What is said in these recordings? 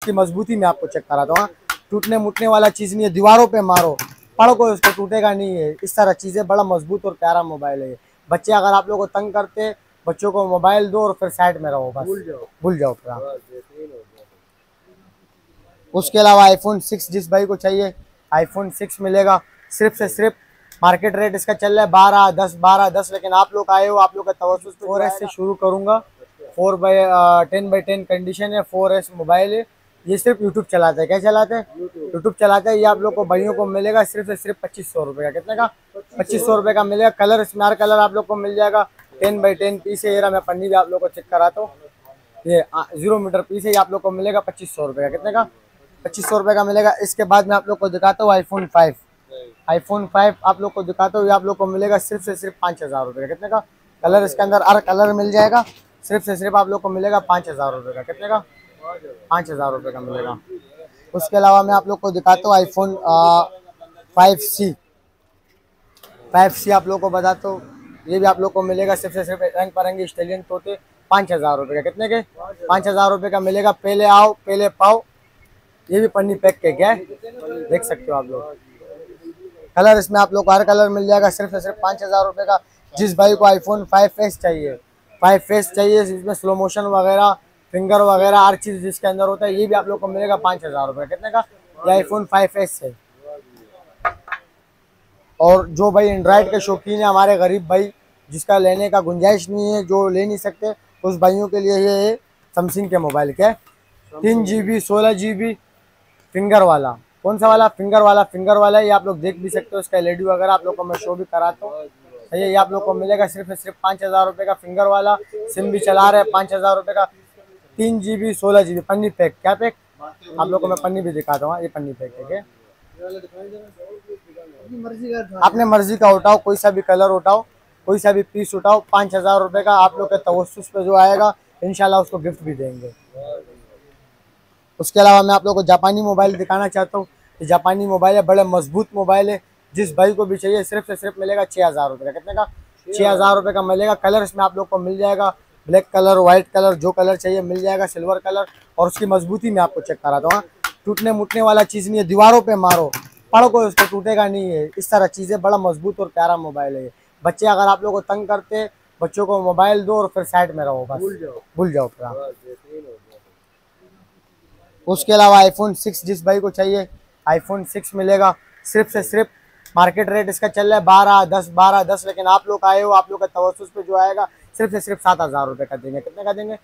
उसकी मजबूती में आपको चेक कराता हूँ। टूटने मुटने वाला चीज़ नहीं है, दीवारों पे मारो पड़ को उसको टूटेगा नहीं है, इस तरह चीज़ें। बड़ा मजबूत और प्यारा मोबाइल है। बच्चे अगर आप लोग को तंग करते, बच्चों को मोबाइल दो और फिर साइड में रहो, बस भूल जाओ फिर। उसके अलावा आईफोन 6 जिस भाई को चाहिए आईफोन 6 मिलेगा। सिर्फ से सिर्फ मार्केट रेट इसका चल रहा है 12-10, लेकिन आप लोग आए हो, आप लोग का तवज्जुह 4S से शुरू करूंगा। 4/10/10 कंडीशन है, 4S मोबाइल है। ये सिर्फ यूट्यूब चलाता है। क्या चलाता है? यूट्यूब चलाता है। ये आप लोग को भाइयों को मिलेगा सिर्फ से सिर्फ 2500 रुपये का। कितने का? 2500 रुपये का मिलेगा। कलर इसमें हर कलर आप लोग को मिल जाएगा। 10/10 पीस है। ये रहा, मैं पन्नी भी आप लोग को चेक कराता हूँ। ये 0 मीटर पीस है। ये आप लोग को मिलेगा 2500 रुपये का। कितने का? 2500 रुपये का मिलेगा। इसके बाद मैं आप लोग को दिखाता हूँ आईफोन 5। आईफोन 5 आप लोग को दिखाता हूँ। ये आप लोग को मिलेगा सिर्फ से सिर्फ 5000 रुपये का। कितने का? कलर इसके अंदर हर कलर मिल जाएगा। सिर्फ से सिर्फ आप लोग को मिलेगा 5000 रुपये का। कितने का? 5000 रुपये का मिलेगा। उसके अलावा मैं आप लोग को दिखाता हूँ आईफोन 5C। 5C आप लोग को बताता हूँ। ये भी आप लोग को मिलेगा सिर्फ से सिर्फ रंग परंगे स्टेलियन तोते 5000 रुपये का। कितने के? 5000 रुपये का मिलेगा। पहले आओ पहले पाओ। ये भी पन्नी पैक के क्या है, देख सकते हो आप लोग। कलर इसमें आप लोग को हर कलर मिल जाएगा। सिर्फ से सिर्फ 5000 रुपये का। जिस भाई को आईफोन 5S चाहिए, 5S चाहिए, इसमें स्लो मोशन वगैरह, फिंगर वगैरह हर चीज़ जिसके अंदर होता है, ये भी आप लोग को मिलेगा 5000 रुपये। कितने का? ये आईफोन 5S है। और जो भाई एंड्रॉयड के शौकीन है, हमारे गरीब भाई जिसका लेने का गुंजाइश नहीं है, जो ले नहीं सकते, उस भाइयों के लिए ये है सैमसंग के मोबाइल। क्या 3 GB 16 GB फिंगर वाला। कौन सा वाला? फिंगर वाला। फिंगर वाला ये आप लोग देख भी सकते हो। इसका LED वगैरह आप लोग को मैं शो भी कराता हूँ। ये आप लोग को मिलेगा सिर्फ सिर्फ 5000 रुपये का। फिंगर वाला सिम भी चला रहे हैं 5000 रुपये का। 3 GB 16 GB पन्नी पैक। क्या पैक? आप लोग को मैं पन्नी भी दिखाता हूँ। ये पन्नी पैक है। क्या अपने मर्जी का उठाओ, कोई सा भी कलर उठाओ, कोई सा भी पीस उठाओ। 5000 रुपये का आप लोग के तवज्जुह पे जो आएगा इंशाल्लाह उसको गिफ्ट भी देंगे। उसके अलावा मैं आप लोग को जापानी मोबाइल दिखाना चाहता हूँ। ये जापानी मोबाइल है, बड़े मजबूत मोबाइल है। जिस भाई को भी चाहिए सिर्फ से सिर्फ मिलेगा 6000 रुपये का। कितने का? 6000 रुपये का मिलेगा। कलर इसमें आप लोग को मिल जाएगा। ब्लैक कलर, व्हाइट कलर, जो कलर चाहिए मिल जाएगा। Silver colour. और उसकी मजबूती में आपको चेक कराता हूँ। टूटने मुटने वाला चीज़ नहीं है, दीवारों पे मारो पड़ को उसको टूटेगा नहीं है, इस तरह चीज़ें। बड़ा मजबूत और प्यारा मोबाइल है। बच्चे अगर आप लोग को तंग करते, बच्चों को मोबाइल दो और फिर साइड में रहो, बस भूल जाओ फिर। उसके अलावा आईफोन 6 जिस भाई को चाहिए आईफोन 6 मिलेगा। सिर्फ से सिर्फ मार्केट रेट इसका चल रहा है 12-10, लेकिन आप लोग आए हो, आप लोग का तवज्जुह पे जो आएगा सिर्फ से सिर्फ 7000 रुपये का देंगे। कितने का देंगे?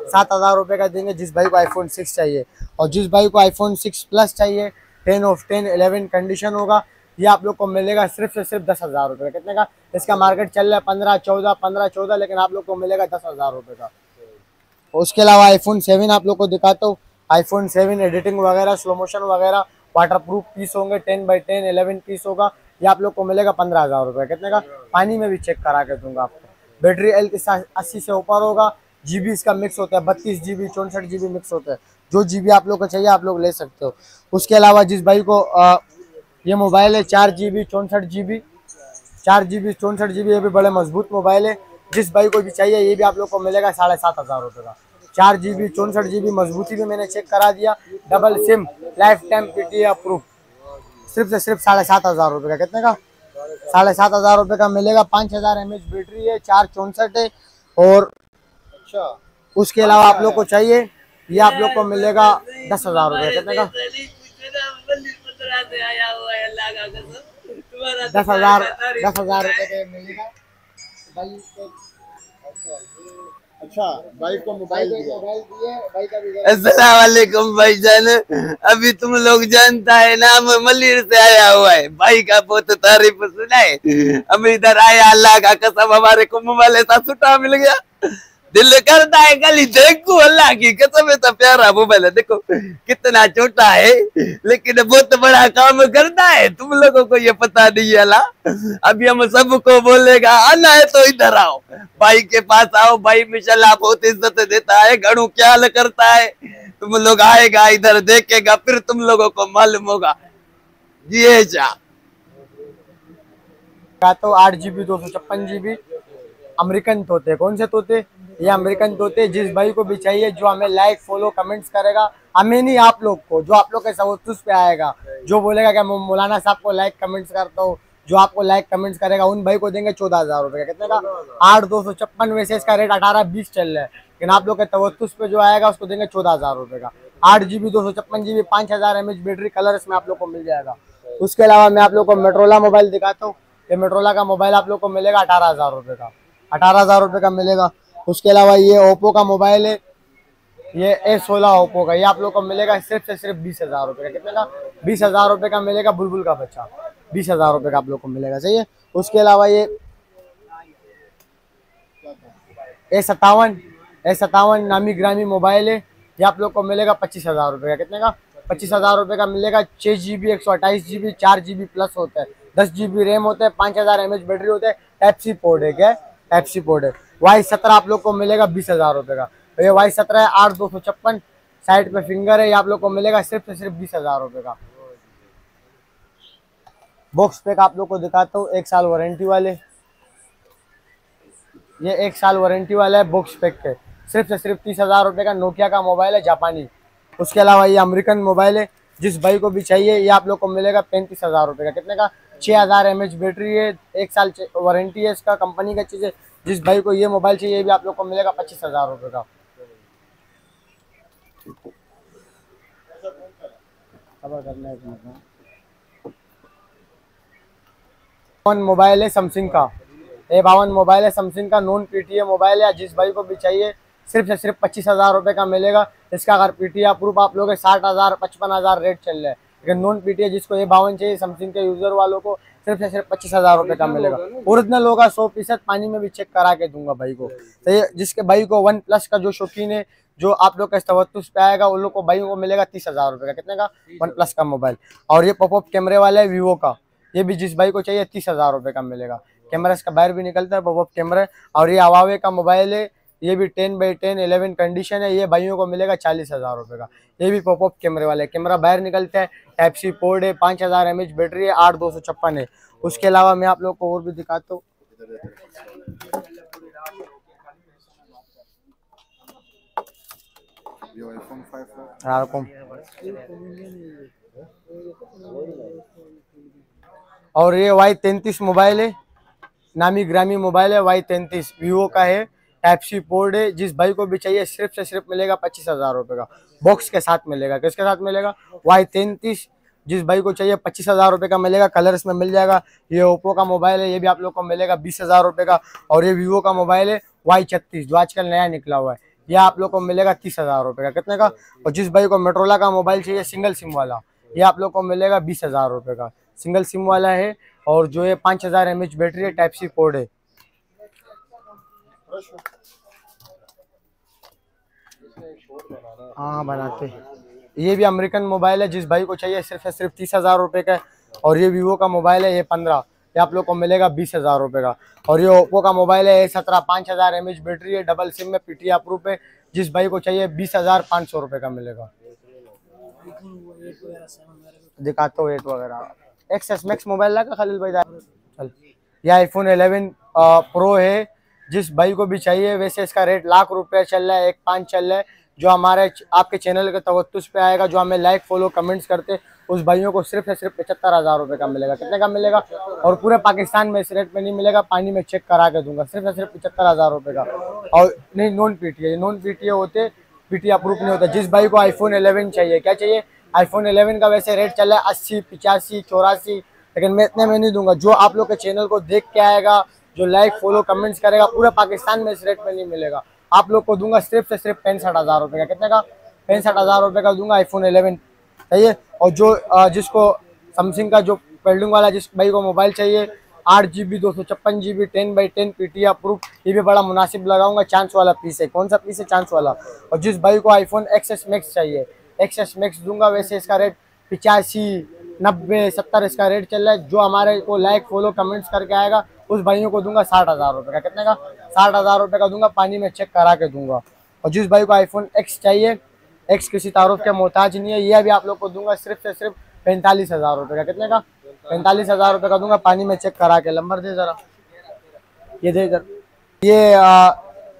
7000 रुपये का देंगे जिस भाई को आईफोन 6 चाहिए। और जिस भाई को आईफोन 6 प्लस चाहिए, 10/10 11 कंडीशन होगा, ये आप लोग को मिलेगा सिर्फ से सिर्फ 10,000 रुपये। कितने का? इसका मार्केट चल रहा है 15-14, लेकिन आप लोग को मिलेगा 10,000 रुपये का। उसके अलावा आईफोन 7 आप लोग को दिखाता हूँ। आईफोन 7 एडिटिंग वगैरह, स्लो मोशन वगैरह, वाटर प्रूफ पीस होंगे। 10/10 11 पीस होगा। ये आप लोग को मिलेगा 15,000 रुपये। कितने का? पानी में भी चेक करा के दूंगा आपको। बैटरी हेल्थ इसका 80 से ऊपर होगा। GB इसका मिक्स होता है, 32 GB 64 GB मिक्स होता है। जो GB आप लोग को चाहिए आप लोग ले सकते हो। उसके अलावा जिस भाई को ये मोबाइल है 4 GB 64 GB, 4 GB 64 GB, ये भी बड़े मजबूत मोबाइल है। जिस भाई को भी चाहिए ये भी आप लोग को मिलेगा 7500 रुपये का। 4 GB 64 GB मजबूती भी मैंने चेक करा दिया। Double SIM, life time PTA approve. सिर्फ से सिर्फ 7500 रुपये का। कितने का? 7500 रुपये का मिलेगा। 5000 mAh बैटरी है, 464 है। और उसके अलावा आप लोग को चाहिए ये आप लोग को मिलेगा 10,000 रुपये। कितने का? 10,000 रुपये का मिलेगा। अच्छा, भाई को मोबाइल दिया। अस्सलाम वालेकुम भाईजान। अभी तुम लोग जानता है ना, मैं मलिर से आया हुआ है। भाई का बहुत तारीफ सुना है। हम इधर आया, अल्लाह का कसम हमारे को मोबाइल ऐसा छुट्टा मिल गया, दिल करता है गली देखो। अल्लाह की कसम है, प्यारा मोबाइल है। देखो कितना छोटा है लेकिन बहुत बड़ा काम करता है। तुम लोगों को ये पता नहीं है। अल्लाह अभी हम सबको बोलेगा आना है तो इधर आओ, भाई के पास आओ। भाई माशाल्लाह बहुत इज्जत देता है, घणू ख्याल करता है। तुम लोग आएगा इधर देखेगा फिर तुम लोगों को मालूम होगा। जी तो 8 GB 256 GB अमेरिकन तोते। कौन से तोते? ये अमेरिकन तोते। जिस भाई को भी चाहिए, जो हमें लाइक फॉलो कमेंट्स करेगा, हमें नहीं आप लोग को, जो आप लोग के तवज्जुह पे आएगा, जो बोलेगा कि मैं मौलाना साहब को लाइक कमेंट्स करता हूँ, जो आपको लाइक कमेंट्स करेगा, उन भाई को देंगे 14,000 रुपये का। कितने का? 8,256। वैसे इसका रेट 18-20 चल रहा है, लेकिन आप लोग के तवज्जुह पे जो आएगा उसको देंगे 14,000 रुपये का। 8 GB 256 GB 5000 mAh battery, colour इसमें आप लोग को मिल जाएगा। उसके अलावा मैं आप लोग को मोटरोला मोबाइल दिखाता हूँ। ये मोटरोला का मोबाइल आप लोग को मिलेगा 18,000 रुपये का, 18,000 रुपये का मिलेगा। उसके अलावा ये ओप्पो का मोबाइल है, ये A16 ओप्पो का, ये आप लोग को मिलेगा सिर्फ से सिर्फ 20,000 रुपये का। कितने का? 20,000 रुपये का मिलेगा। बुलबुल का बच्चा 20,000 रुपये का आप लोग को मिलेगा। सही है। उसके अलावा ये A57 नामी ग्रामी मोबाइल है, ये आप लोग को मिलेगा 25,000 रुपये का। कितने का? 25,000 रुपये का मिलेगा। 6 GB 128 GB 4 GB प्लस होता है, 10 GB रैम होता है, 5000 mAh बैटरी होता है, टाइप सी पोर्ट है। क्या? टाइप सी पोर्ट है। Y17 आप लोग को मिलेगा 20,000 रुपये का। तो ये Y17 है, 8,256। साइड पे फिंगर है, ये आप लोग को मिलेगा सिर्फ से सिर्फ 20,000 रुपये का। बॉक्स पैक आप लोग को दिखाता हूँ, 1 साल वारंटी वाले। ये 1 साल वारंटी वाला है बॉक्स पैक के, सिर्फ से सिर्फ 30,000 रुपये का। नोकिया का मोबाइल है, जापानी। उसके अलावा ये अमेरिकन मोबाइल है, जिस भाई को भी चाहिए ये आप लोग को मिलेगा 35,000 रुपये का। कितने का? 6000 mAh बैटरी है, 1 साल वारंटी है इसका, कंपनी का चीज़ है। जिस भाई को ये मोबाइल चाहिए, ये भी आप लोग को मिलेगा 25,000 रुपये का। करना है मोबाइल है सैमसंग का, A52 मोबाइल है सैमसंग का, नॉन PTA मोबाइल है। जिस भाई को भी चाहिए सिर्फ से सिर्फ 25,000 रुपये का मिलेगा। इसका अगर PTA प्रूफ आप लोग 60,000 55,000 रेट चल रहा है, लेकिन नॉन PTA जिसको A52 चाहिए सैमसंग के यूजर वालों को सिर्फ से सिर्फ 25,000 रुपये का मिलेगा। ओरिजिनल होगा, 100% पानी में भी चेक करा के दूंगा भाई को। तो ये जिसके भाई को OnePlus का जो शौकीन है, जो आप लोग का तवज्जुह पे आएगा, उन लोग को भाई को मिलेगा 30,000 रुपये का। कितने का? OnePlus का मोबाइल। और ये पॉपअप कैमरे वाला है वीवो का, ये भी जिस भाई को चाहिए 30,000 रुपये का मिलेगा। कैमरा इसका बाहर भी निकलता है, पॉपअप कैमरा। और ये Huawei का मोबाइल है, ये भी 10/10 11 कंडीशन है, ये भाइयों को मिलेगा 40,000 रुपये का। ये भी पॉपअप कैमरे वाले, कैमरा बाहर निकलता है, टाइप सी पोर्ट है, 5000 mAh बैटरी है, 8,256 है। उसके अलावा मैं आप लोग को और भी दिखाता हूँ। और ये Y33 मोबाइल है, नामी ग्रामी मोबाइल है, Y33 वीवो का है, टाइप सी पोर्ट है। जिस भाई को भी चाहिए सिर्फ से सिर्फ मिलेगा 25,000 रुपये का, बॉक्स के साथ मिलेगा। किसके साथ मिलेगा? Y33। जिस भाई को चाहिए 25,000 रुपये का मिलेगा, कलर इसमें मिल जाएगा। ये ओप्पो का मोबाइल है, ये भी आप लोग को मिलेगा 20,000 रुपये का। और ये वीवो का मोबाइल है Y36, जो आजकल नया निकला हुआ है, यह आप लोग को मिलेगा 30,000 रुपये का। कितने का? और जिस भाई को मोटरोला का मोबाइल चाहिए सिंगल सिम वाला, ये आप लोग को मिलेगा 20,000 रुपये का, सिंगल सिम वाला है। और जो ये 5000 mAh बैटरी है, टाइप सी पोर्ट है। हाँ बनाते। ये भी अमेरिकन मोबाइल है, जिस भाई को चाहिए सिर्फ से सिर्फ 30,000 रुपये का। और ये वीवो का मोबाइल है, ये 15, ये आप लोग को मिलेगा 20,000 रुपये का। और ये ओप्पो का मोबाइल है, A17 5000 mAh बैटरी है, डबल सिम में, PTA अप्रूव है। जिस भाई को चाहिए 20,500 रुपये का मिलेगा। दिखाता हूँ 8 वगैरह। XS Max मोबाइल लगा खलील भाई, चल। यह iPhone 11 प्रो है, जिस भाई को भी चाहिए। वैसे इसका रेट लाख रुपये चल रहा है, 1.5 चल रहा है। जो हमारे आपके चैनल के तवज्जुह पे आएगा, जो हमें लाइक फॉलो कमेंट्स करते, उस भाइयों को सिर्फ 75,000 रुपये का मिलेगा। कितने का मिलेगा? और पूरे पाकिस्तान में इस रेट पे नहीं मिलेगा, पानी में चेक करा के दूंगा, सिर्फ 75,000 रुपये का। और नहीं, नॉन PTA होते, PTA अप्रूव नहीं होता। जिस भाई को iPhone 11 चाहिए, क्या चाहिए? iPhone 11 का वैसे रेट चल रहा है 80, 85, 84, लेकिन मैं इतने में नहीं दूंगा। जो आप लोग के चैनल को देख के आएगा, जो लाइक फॉलो कमेंट्स करेगा, पूरे पाकिस्तान में इस रेट में नहीं मिलेगा। आप लोग को दूंगा सिर्फ से सिर्फ 65,000 रुपये का। कितने का? 65,000 रुपये का दूंगा iPhone 11। सही है। और जो जिसको सैमसंग का जो पेल्डिंग वाला जिस भाई को मोबाइल चाहिए, 8 GB 256 GB 10/10 PTA अप्रूव, ये भी बड़ा मुनासिब लगाऊंगा। चांस वाला पीस है। कौन सा पीस है? चांस वाला। और जिस भाई को iPhone XS Max चाहिए, XS Max दूंगा। वैसे इसका रेट 85, 90, 70 इसका रेट चल रहा है। जो हमारे को लाइक फॉलो कमेंट्स करके आएगा, उस भाइयों को दूंगा 60,000 रुपये का। कितने का? 60,000 रुपये का दूंगा, पानी में चेक करा के दूंगा। और जिस भाई को iPhone X चाहिए, X किसी तारुफ के मोहताज नहीं है, यह भी आप लोग को दूंगा सिर्फ से सिर्फ 45,000 रुपये का। कितने का? 45,000 रुपये का दूंगा, पानी में चेक करा के। नंबर दे जरा, ये दे इधर। ये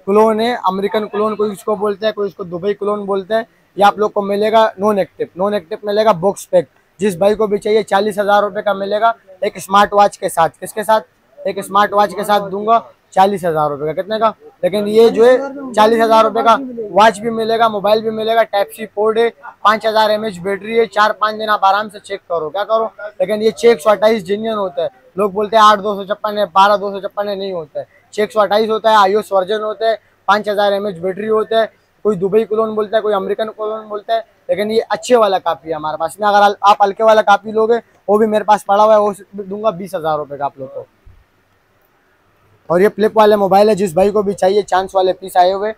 क्लोन है, अमेरिकन क्लोन कोई इसको बोलते हैं, कोई इसको दुबई क्लोन बोलते हैं। ये आप लोग को मिलेगा नॉन एक्टिव मिलेगा बॉक्स पैक। जिस भाई को भी चाहिए 40,000 रुपये का मिलेगा एक स्मार्ट वॉच के साथ। किसके साथ? एक स्मार्ट वॉच के साथ दूंगा 40,000 रुपये का। कितने का? लेकिन ये जो है 40,000 रुपये का वॉच भी मिलेगा, मोबाइल भी मिलेगा, टाइप सी पोर्ट है, 5000 mAh बैटरी है, 4-5 दिन आप आराम से चेक करो, क्या करो। लेकिन ये 628 जेन्युइन होता है। लोग बोलते हैं 8,256 है, 12,256 नहीं होता है, 628 होता है, iOS वर्जन होता है, 5000 mAh बैटरी होता है। कोई दुबई क्लोन बोलता है, कोई अमेरिकन क्लोन बोलता है, लेकिन ये अच्छे वाला कापी है हमारे पास में। अगर आप हल्के वाला कापी लोगे वो भी मेरे पास पड़ा हुआ है, वो दूंगा 20,000 रुपये का आप लोग को। और ये फ्लिप वाले मोबाइल है, जिस भाई को भी चाहिए, चांस वाले पीस आए हुए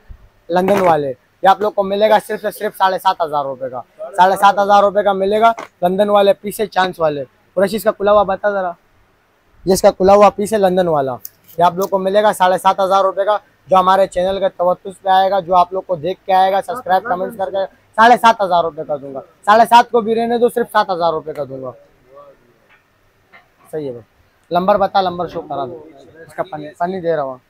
लंदन वाले, ये आप लोग को मिलेगा सिर्फ से सिर्फ 7,500 रुपये का। 7,500 रुपये का मिलेगा, लंदन वाले पीस है, चांस वाले। और इसका खुला हुआ बता जरा, ये इसका खुला हुआ पीस है लंदन वाला, ये आप लोग को मिलेगा 7,500 रुपये का। जो हमारे चैनल के तवत्तुस पे आएगा, जो आप लोग को देख के आएगा, सब्सक्राइब कमेंट्स करके 7,500 रुपये का दूंगा। 7,500 को भी रहने दो, सिर्फ 7,000 रुपये का दूंगा। सही है भाई, नंबर बता, नंबर शो करा दो, इसका पन्नी दे रहा हूँ।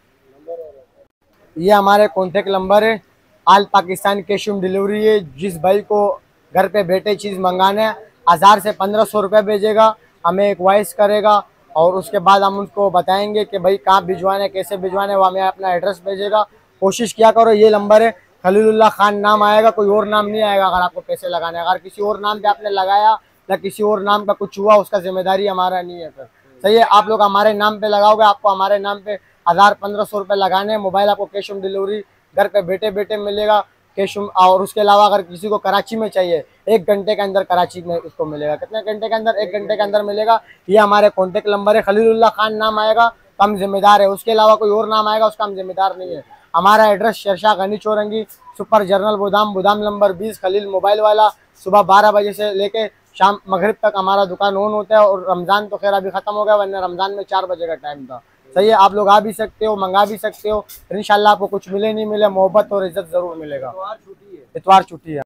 ये हमारे कॉन्टेक्ट नंबर है, all Pakistan cash on delivery है। जिस भाई को घर पे बैठे चीज़ मंगाने 1000 से 1500 रुपये भेजेगा, हमें एक वॉइस करेगा और उसके बाद हम उनको बताएंगे कि भाई कहाँ भिजवाने, कैसे भिजवाने, वो हमें अपना एड्रेस भेजेगा। कोशिश किया करो, ये नंबर है, खलीलुल्लाह खान नाम आएगा, कोई और नाम नहीं आएगा। अगर आपको पैसे लगाने, अगर किसी और नाम पे आपने लगाया या किसी और नाम का कुछ हुआ, उसका जिम्मेदारी हमारा नहीं है फिर। सही है, आप लोग हमारे नाम पे लगाओगे, आपको हमारे नाम पे 1000-1500 रुपये लगाने। मोबाइल आपको कैश ऑन डिलीवरी घर पे बैठे बैठे मिलेगा कैश ऑन। और उसके अलावा अगर किसी को कराची में चाहिए, 1 घंटे के अंदर कराची में उसको मिलेगा। कितने घंटे के अंदर? 1 घंटे के अंदर मिलेगा। ये हमारे कॉन्टेक्ट नंबर है, खलीलुल्लाह खान नाम आएगा तो हम जिम्मेदार है, उसके अलावा कोई और नाम आएगा उसका हम जिम्मेदार नहीं है। हमारा address Shershah Gani Chowringhee, super general गोदाम नंबर 20, खलील मोबाइल वाला। सुबह 12 बजे से लेके शाम मगरिब तक हमारा दुकान ऑन होता है। और रमज़ान तो खैर अभी ख़त्म हो गया, वरना रमज़ान में 4 बजे का टाइम था। सही है, आप लोग आ भी सकते हो, मंगा भी सकते हो। इंशाल्लाह आपको कुछ मिले नहीं मिले, मोहब्बत और इज्जत ज़रूर मिलेगा। इतवार छुट्टी है।